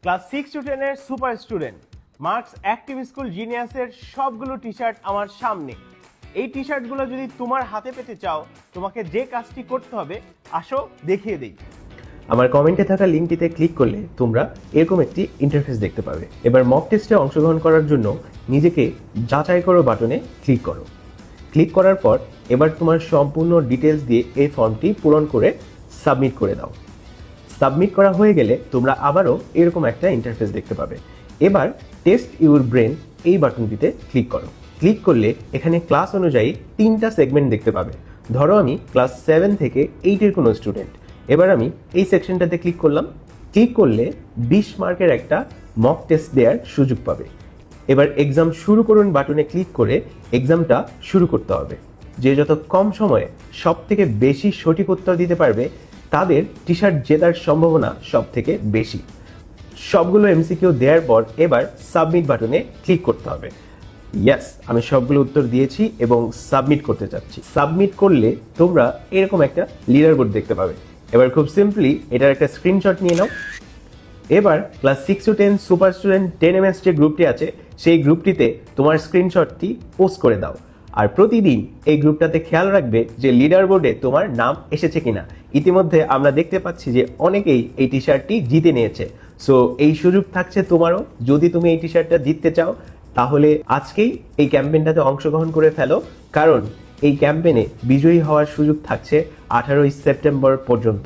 Class 6 to 10 এর super student marks active school জিনিয়াসের সবগুলো টি শার্ট আমার সামনে। এই টি শার্টগুলো যদি তোমার হাতে পেতে চাও, তোমাকে যে কাজটি করতে হবে, আসো দেখিয়ে দিই। আমার কমেন্টে থাকা লিঙ্কটিতে ক্লিক করলে তোমরা এরকম একটি ইন্টারফেস দেখতে পাবে। এবার মক টেস্টে অংশগ্রহণ করার জন্য নিজেকে যাচাই করো বাটনে ক্লিক করো। ক্লিক করার পর এবার তোমার সম্পূর্ণ ডিটেলস দিয়ে এই ফর্মটি পূরণ করে সাবমিট করে দাও। সাবমিট করা হয়ে গেলে তোমরা আবারও এরকম একটা ইন্টারফেস দেখতে পাবে। এবার টেস্ট ইউর ব্রেন এই বাটনটিতে ক্লিক করো। ক্লিক করলে এখানে ক্লাস অনুযায়ী 3টা সেগমেন্ট দেখতে পাবে। ধরো আমি ক্লাস 7 থেকে 8-এর কোনো স্টুডেন্ট। এবার আমি এই সেকশনটাতে ক্লিক করলাম। ক্লিক করলে 20 মার্কের একটা মক টেস্ট দেওয়ার সুযোগ পাবে। এবার এক্সাম শুরু করুন বাটনে ক্লিক করে এক্সামটা শুরু করতে হবে। যে যত কম সময়ে সব থেকে বেশি সঠিক উত্তর দিতে পারবে তাদের টি শার্ট জেতার সম্ভাবনা সব থেকে বেশি। সবগুলো এমসিকিউ দেওয়ার পর এবার সাবমিট বাটনে ক্লিক করতে হবে। ইয়েস, আমি সবগুলো উত্তর দিয়েছি এবং সাবমিট করতে চাচ্ছি। সাবমিট করলে তোমরা এরকম একটা লিডার বোর্ড দেখতে পাবে। এবার খুব সিম্পলি এটার একটা স্ক্রিনশট নিয়ে নাও। এবার class 6 to 10 super student 10ms যে গ্রুপটি আছে সেই গ্রুপটিতে তোমার স্ক্রিনশটটি পোস্ট করে দাও। আর প্রতিদিন এই গ্রুপটাতে খেয়াল রাখবে যে লিডার বোর্ডে তোমার নাম এসেছে কিনা। ইতিমধ্যে আমরা দেখতে পাচ্ছি যে অনেকেই এই টি শার্টটি জিতে নিয়েছে। সো এই সুযোগ থাকছে তোমারও। যদি তুমি এই টি শার্টটা জিততে চাও তাহলে আজকেই এই ক্যাম্পেইনটাতে অংশগ্রহণ করে ফেলো, কারণ এই ক্যাম্পেইনে বিজয়ী হওয়ার সুযোগ থাকছে 18 সেপ্টেম্বর পর্যন্ত।